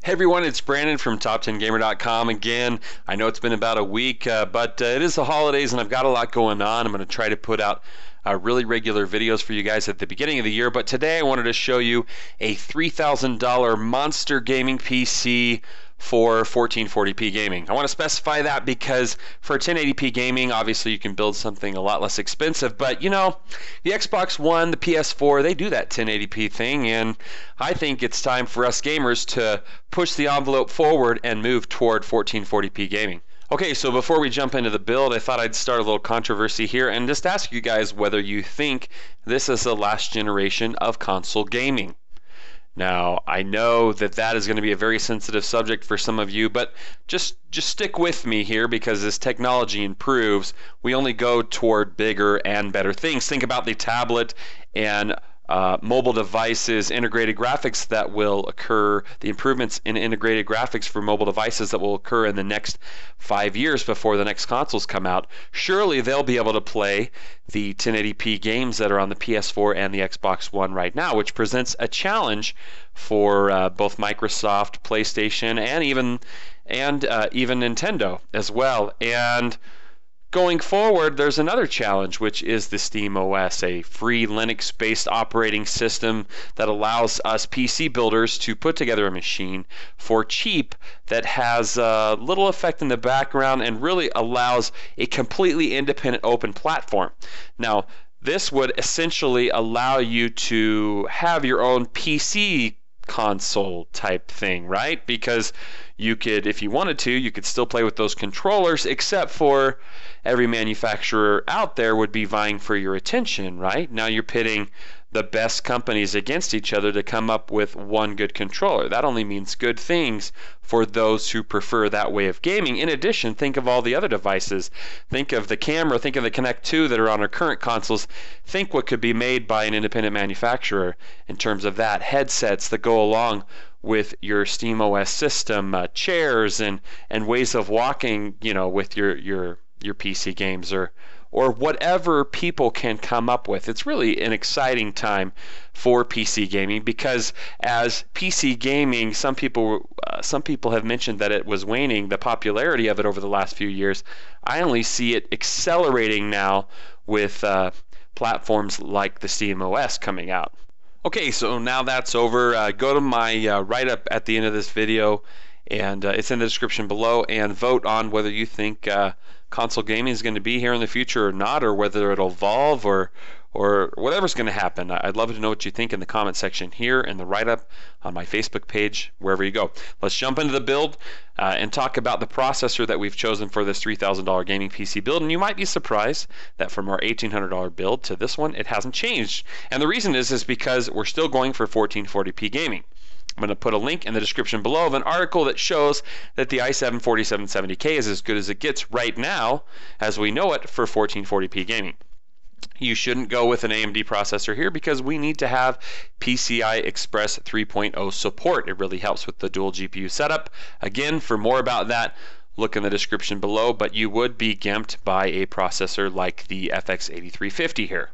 Hey everyone, it's Brandon from TopTenGamer.com again. I know it's been about a week, but it is the holidays and I've got a lot going on. I'm going to try to put out really regular videos for you guys at the beginning of the year, but today I wanted to show you a $3,000 monster gaming PC for 1440p gaming. I want to specify that because for 1080p gaming, obviously you can build something a lot less expensive, but you know, the Xbox One, the PS4, they do that 1080p thing, and I think it's time for us gamers to push the envelope forward and move toward 1440p gaming. Okay, so before we jump into the build, I thought I'd start a little controversy here and just ask you guys whether you think this is the last generation of console gaming. Now, I know that that is going to be a very sensitive subject for some of you, but just stick with me here because as technology improves, we only go toward bigger and better things. Think about the tablet and mobile devices, integrated graphics that will occur, the improvements in integrated graphics for mobile devices that will occur in the next 5 years before the next consoles come out. Surely they'll be able to play the 1080p games that are on the PS4 and the Xbox One right now, which presents a challenge for both Microsoft, PlayStation, and even Nintendo as well. And going forward, there's another challenge, which is the SteamOS, a free Linux-based operating system that allows us PC builders to put together a machine for cheap that has little effect in the background and really allows a completely independent open platform. Now, this would essentially allow you to have your own PC console type thing, right? Because you could, if you wanted to, you could still play with those controllers, except for every manufacturer out there would be vying for your attention, right? Now you're pitting the best companies against each other to come up with one good controller. That only means good things for those who prefer that way of gaming. In addition, think of all the other devices. Think of the camera, think of the Kinect 2 that are on our current consoles. Think what could be made by an independent manufacturer in terms of that. Headsets that go along with your SteamOS system, chairs and ways of walking, you know, with your PC games or whatever people can come up with. It's really an exciting time for PC gaming because as PC gaming, some people have mentioned that it was waning, the popularity of it over the last few years. I only see it accelerating now with platforms like the SteamOS coming out. Okay, so now that's over. Go to my write-up at the end of this video, and it's in the description below, and vote on whether you think console gaming is going to be here in the future or not, or whether it'll evolve or whatever's going to happen. I'd love to know what you think in the comment section here in the write-up on my Facebook page, wherever you go. Let's jump into the build and talk about the processor that we've chosen for this $3,000 gaming PC build. And you might be surprised that from our $1,800 build to this one, it hasn't changed. And the reason is because we're still going for 1440p gaming. I'm going to put a link in the description below of an article that shows that the i7-4770K is as good as it gets right now as we know it for 1440p gaming. You shouldn't go with an AMD processor here because we need to have PCI Express 3.0 support. It really helps with the dual GPU setup. Again, for more about that, look in the description below, but you would be gimped by a processor like the FX8350 here.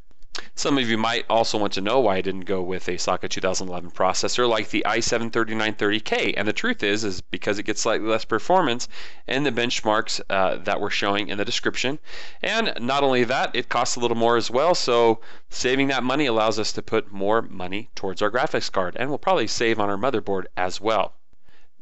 Some of you might also want to know why I didn't go with a socket 2011 processor like the i7-3930K, and the truth is because it gets slightly less performance in the benchmarks that we're showing in the description. And not only that, it costs a little more as well, so saving that money allows us to put more money towards our graphics card, and we'll probably save on our motherboard as well.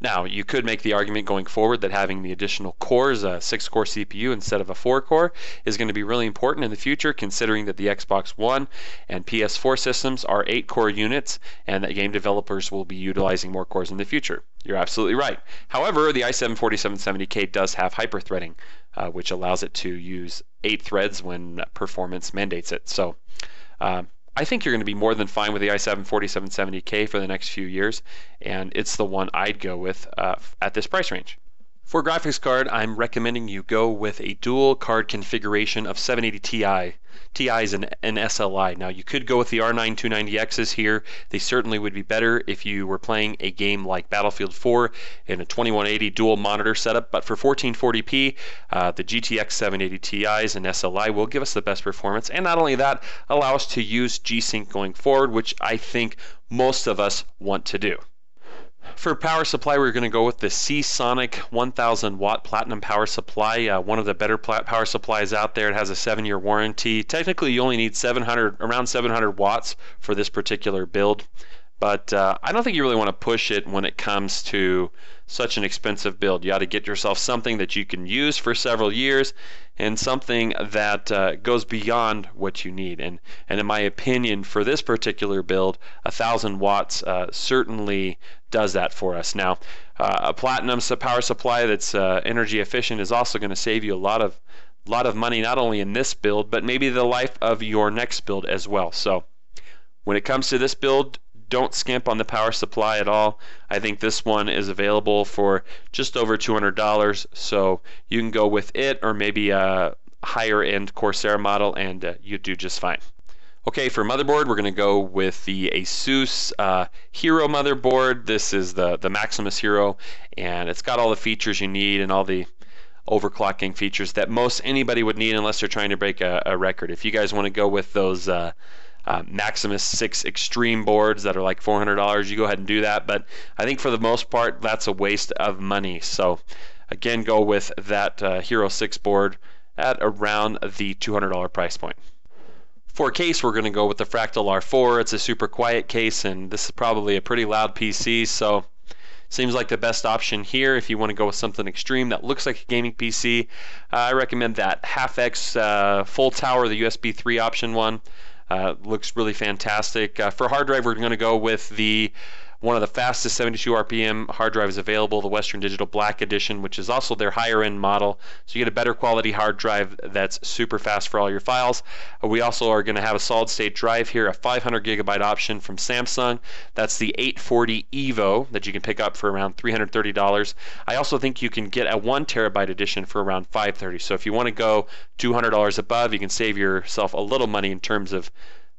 Now, you could make the argument going forward that having the additional cores, a 6-core CPU instead of a 4-core, is going to be really important in the future, considering that the Xbox One and PS4 systems are 8-core units and that game developers will be utilizing more cores in the future. You're absolutely right. However, the i7-4770K does have hyperthreading, which allows it to use 8 threads when performance mandates it. So, I think you're going to be more than fine with the i7-4770K for the next few years, and it's the one I'd go with at this price range. For graphics card, I'm recommending you go with a dual card configuration of 780 Ti. TIs and SLI. Now you could go with the R9 290Xs here. They certainly would be better if you were playing a game like Battlefield 4 in a 2180 dual monitor setup, but for 1440p, the GTX 780 Ti's and SLI will give us the best performance, and not only that, allow us to use G-Sync going forward, which I think most of us want to do. For power supply, we're going to go with the Seasonic 1000 watt Platinum power supply, one of the better power supplies out there. It has a 7-year warranty. Technically, you only need around 700 watts for this particular build, but I don't think you really want to push it when it comes to such an expensive build. You ought to get yourself something that you can use for several years and something that goes beyond what you need. And in my opinion, for this particular build, 1000 watts certainly does that for us. Now, a Platinum power supply that's energy efficient is also going to save you a lot of money, not only in this build, but maybe the life of your next build as well. So when it comes to this build, don't skimp on the power supply at all. I think this one is available for just over $200, so you can go with it or maybe a higher end Corsair model and you do just fine. Okay, for motherboard, we're going to go with the Asus Hero motherboard. This is the Maximus Hero, and it's got all the features you need and all the overclocking features that most anybody would need unless they're trying to break a record. If you guys want to go with those Maximus 6 Extreme boards that are like $400, you go ahead and do that, but I think for the most part that's a waste of money. So again, go with that Hero 6 board at around the $200 price point. For case, we're going to go with the Fractal R4. It's a super quiet case, and this is probably a pretty loud PC, so seems like the best option here. If you want to go with something extreme that looks like a gaming PC, I recommend that half-X full tower, the USB 3 option one. Looks really fantastic. For hard drive, we're going to go with one of the fastest 72 RPM hard drives available, the Western Digital Black Edition, which is also their higher end model. So you get a better quality hard drive that's super fast for all your files. We also are going to have a solid state drive here, a 500 gigabyte option from Samsung. That's the 840 EVO that you can pick up for around $330. I also think you can get a 1 terabyte edition for around $530. So if you want to go $200 above, you can save yourself a little money in terms of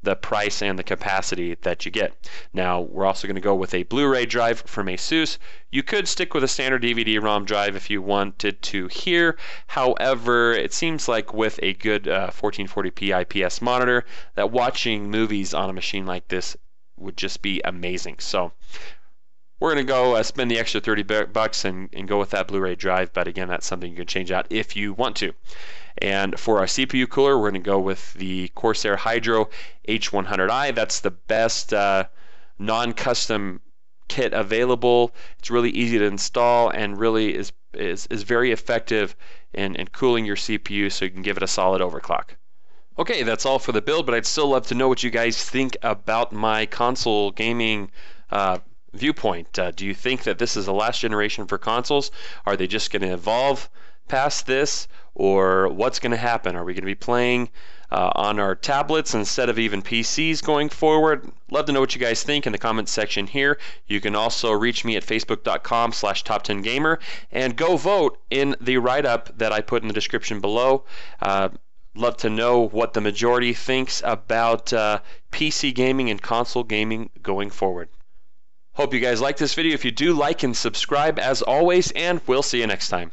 the price and the capacity that you get. Now, we're also going to go with a Blu-ray drive from Asus. You could stick with a standard DVD-ROM drive if you wanted to here. However, it seems like with a good 1440p IPS monitor, that watching movies on a machine like this would just be amazing. So we're going to go spend the extra 30 bucks and go with that Blu-ray drive, but again, that's something you can change out if you want to. And for our CPU cooler, we're going to go with the Corsair Hydro H100i. That's the best non-custom kit available. It's really easy to install and really is very effective in cooling your CPU so you can give it a solid overclock. Okay, that's all for the build, but I'd still love to know what you guys think about my console gaming viewpoint. Do you think that this is the last generation for consoles? Are they just going to evolve past this, or what's going to happen? Are we going to be playing on our tablets instead of even PCs going forward? Love to know what you guys think in the comments section here. You can also reach me at facebook.com/TopTenGamer and go vote in the write-up that I put in the description below. Love to know what the majority thinks about PC gaming and console gaming going forward. Hope you guys like this video. If you do, like and subscribe as always, and we'll see you next time.